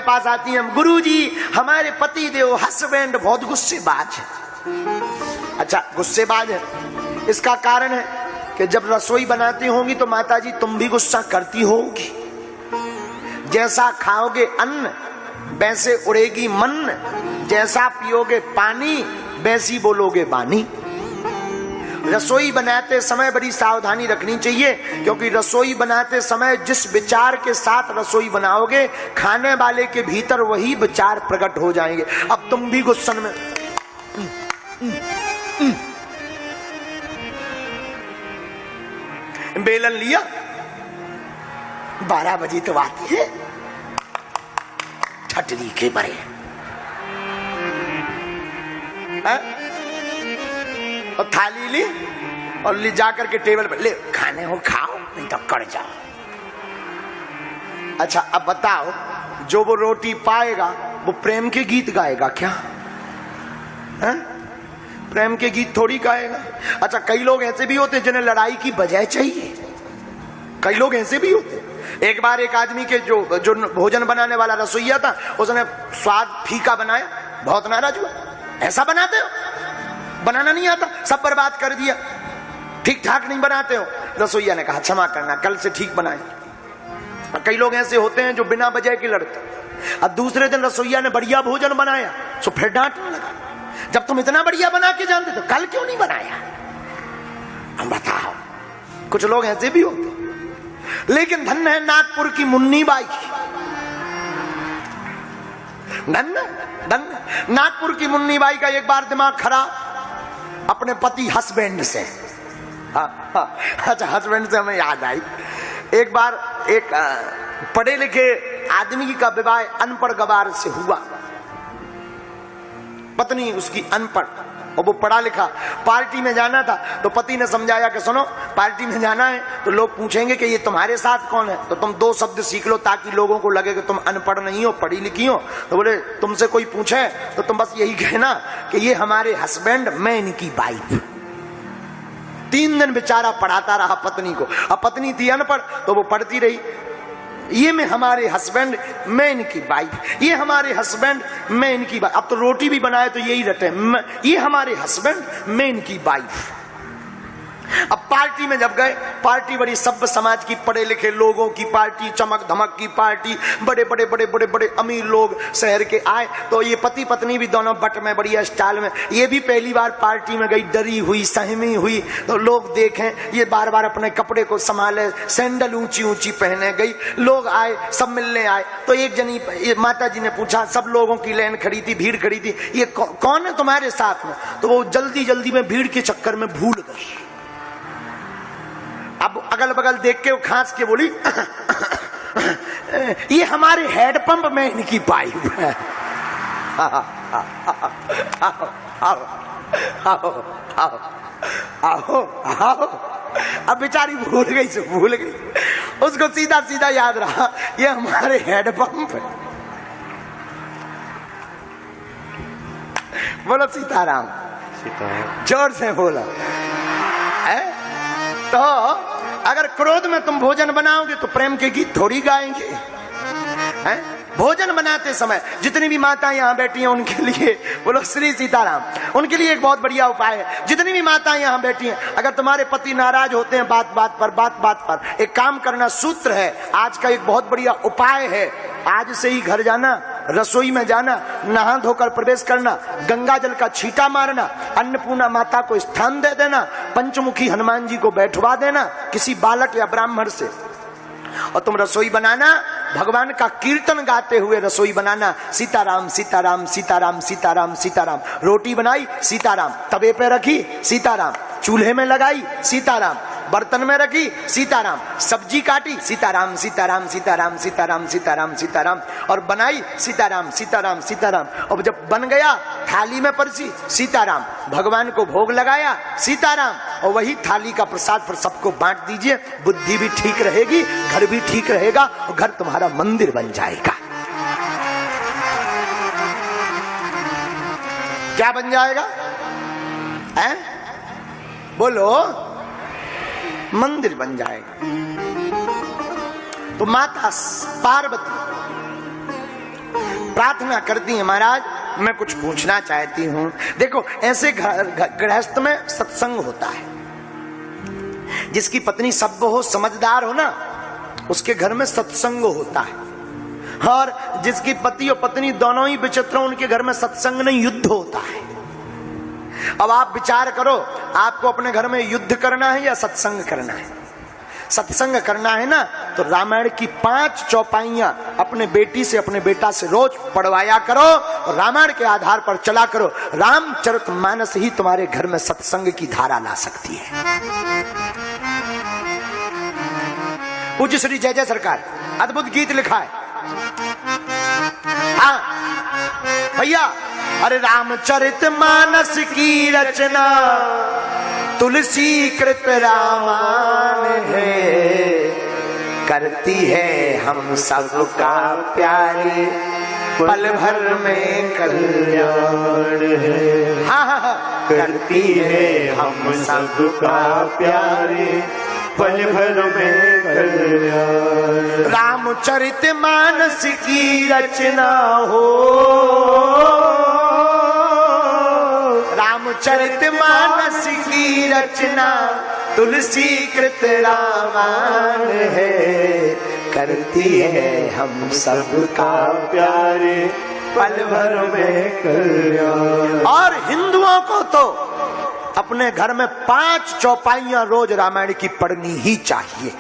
पास आती हैं, गुरुजी हमारे पति देव हस्बैंड बहुत गुस्सेबाज है। अच्छा, गुस्सेबाज है, इसका कारण है कि जब रसोई बनाती होंगी तो माताजी तुम भी गुस्सा करती होगी। जैसा खाओगे अन्न वैसे उड़ेगी मन, जैसा पियोगे पानी वैसी बोलोगे बानी। रसोई बनाते समय बड़ी सावधानी रखनी चाहिए, क्योंकि रसोई बनाते समय जिस विचार के साथ रसोई बनाओगे खाने वाले के भीतर वही विचार प्रकट हो जाएंगे। अब तुम भी गुस्सन में बेलन लिया, 12 बजे तो आती है छटरी के बड़े, और थाली ली और ले जाकर के टेबल पर ले, खाने हो खाओ नहीं तो कड़ जाओ। अच्छा, अब बताओ, जो वो रोटी पाएगा वो प्रेम के गीत गाएगा क्या? है? प्रेम के गीत थोड़ी गाएगा। अच्छा, कई लोग ऐसे भी होते जिन्हें लड़ाई की बजाय चाहिए, कई लोग ऐसे भी होते। एक बार एक आदमी के जो भोजन बनाने वाला रसोइया था, उसने स्वाद फीका बनाया, बहुत नाराज हुआ। ऐसा बनाते हो, बनाना नहीं आता, सब बर्बाद कर दिया, ठीक ठाक नहीं बनाते हो। रसोइया ने कहा क्षमा करना, कल से ठीक बनाए। कई लोग ऐसे होते हैं जो बिना वजह के लड़ते। अब दूसरे दिन रसोइया ने बढ़िया भोजन बनाया तो फिर डांटने लगा, जब तुम इतना बढ़िया बना के जानते तो कल क्यों नहीं बनाया? हम बताओ, कुछ लोग ऐसे भी होते। लेकिन धन्य है नागपुर की मुन्नी बाई, धन्य नागपुर की मुन्नी बाई का एक बार दिमाग खराब अपने पति हस्बैंड से। अच्छा, हस्बैंड से हमें याद आई, एक बार एक पढ़े लिखे आदमी का विवाह अनपढ़ गवार से हुआ। पत्नी उसकी अनपढ़ और वो पढ़ा लिखा। पार्टी में जाना था तो पति ने समझाया कि सुनो, पार्टी में जाना है तो लोग पूछेंगे कि ये तुम्हारे साथ कौन है, तो तुम 2 शब्द सीख लो ताकि लोगों को लगे कि तुम अनपढ़ नहीं हो, पढ़ी लिखी हो। तो बोले तुमसे कोई पूछे तो तुम बस यही कहना कि ये हमारे हस्बैंड, मैं इनकी वाइफ। 3 दिन बेचारा पढ़ाता रहा पत्नी को। अब पत्नी थी अनपढ़ तो वो पढ़ती रही, ये मैं हमारे हस्बैंड, मैं इनकी वाइफ, ये हमारे हस्बैंड, मैं इनकी वाइफ। अब तो रोटी भी बनाए तो यही रटे, ये हमारे हस्बैंड, मैं इनकी वाइफ। अब पार्टी में जब गए, पार्टी बड़ी सभ्य समाज की, पढ़े लिखे लोगों की पार्टी, चमक धमक की पार्टी, बड़े बड़े बड़े बड़े बड़े अमीर लोग शहर के आए। तो ये पति पत्नी भी दोनों बट में बढ़िया स्टाइल में, ये भी पहली बार पार्टी में गई, डरी हुई, सहमी हुई। तो लोग देखें, ये बार बार अपने कपड़े को संभाले, सैंडल ऊंची ऊंची पहने गई। लोग आए, सब मिलने आए। तो एक जनी माता जी ने पूछा, सब लोगों की लाइन खड़ी थी, भीड़ खड़ी थी, ये कौन है तुम्हारे साथ में? तो वो जल्दी जल्दी में भीड़ के चक्कर में भूल गई। अब अगल बगल देख के वो खांस के बोली, ये हमारे हेड पंप में इनकी पाइप है। आओ आओ आओ आओ आओ आओ। अब बेचारी भूल गई से भूल गई, उसको सीधा सीधा याद रहा ये हमारे हेड पंप है। बोलो सीताराम, जोर से बोलो। तो अगर क्रोध में तुम भोजन बनाओगे तो प्रेम के गीत थोड़ी गाएंगे। हैं? भोजन बनाते समय जितनी भी माताएं यहाँ बैठी हैं उनके लिए बोलो श्री सीताराम। उनके लिए एक बहुत बढ़िया उपाय है। जितनी भी माताएं यहाँ बैठी हैं, अगर तुम्हारे पति नाराज होते हैं बात बात पर, एक काम करना, सूत्र है आज का, एक बहुत बढ़िया उपाय है। आज से ही घर जाना, रसोई में जाना, नहा धोकर प्रवेश करना, गंगा जल का छींटा मारना, अन्नपूर्णा माता को स्थान दे देना, पंचमुखी हनुमान जी को बैठवा देना किसी बालक या ब्राह्मण से, और तुम रसोई बनाना, भगवान का कीर्तन गाते हुए रसोई बनाना। सीताराम सीताराम सीताराम सीताराम सीताराम। रोटी बनाई, सीताराम। तवे पे रखी, सीताराम। चूल्हे में लगाई, सीताराम। बर्तन में रखी, सीताराम। सब्जी काटी, सीताराम सीताराम सीताराम सीताराम सीताराम सीताराम। और बनाई, सीताराम सीताराम सीताराम। और जब बन गया, थाली में परसी, सीताराम। भगवान को भोग लगाया, सीताराम। और वही थाली का प्रसाद फिर सबको बांट दीजिए। बुद्धि भी ठीक रहेगी, घर भी ठीक रहेगा, और घर तुम्हारा मंदिर बन जाएगा। क्या बन जाएगा? हैं? बोलो, मंदिर बन जाएगा। तो माता पार्वती प्रार्थना करती हैं, महाराज मैं कुछ पूछना चाहती हूं। देखो ऐसे गृहस्थ में सत्संग होता है, जिसकी पत्नी सभ्य हो, समझदार हो ना, उसके घर में सत्संग होता है। और जिसकी पति और पत्नी दोनों ही विचित्र, उनके घर में सत्संग नहीं, युद्ध होता है। अब आप विचार करो, आपको अपने घर में युद्ध करना है या सत्संग करना है? सत्संग करना है ना, तो रामायण की 5 चौपाइयां अपने बेटी से, अपने बेटा से रोज पढ़वाया करो और रामायण के आधार पर चला करो। रामचरितमानस ही तुम्हारे घर में सत्संग की धारा ला सकती है। पूज्य श्री जय जय सरकार अद्भुत गीत लिखा है। हाँ भैया, अरे रामचरितमानस की रचना तुलसी कृत रामायण है, करती है हम सबका प्यारे, पल भर में कल्याण है। हाँ हाँ हाँ, करती है हम सबका प्यारे, पल भर में कल्याण। रामचरितमानस की रचना हो, रामचरितमानस की रचना तुलसी कृत रामायण है, करती है हम सबका प्यारे, पल भर में कल्याण। और हिंदुओं को तो अपने घर में 5 चौपाइयां रोज रामायण की पढ़नी ही चाहिए।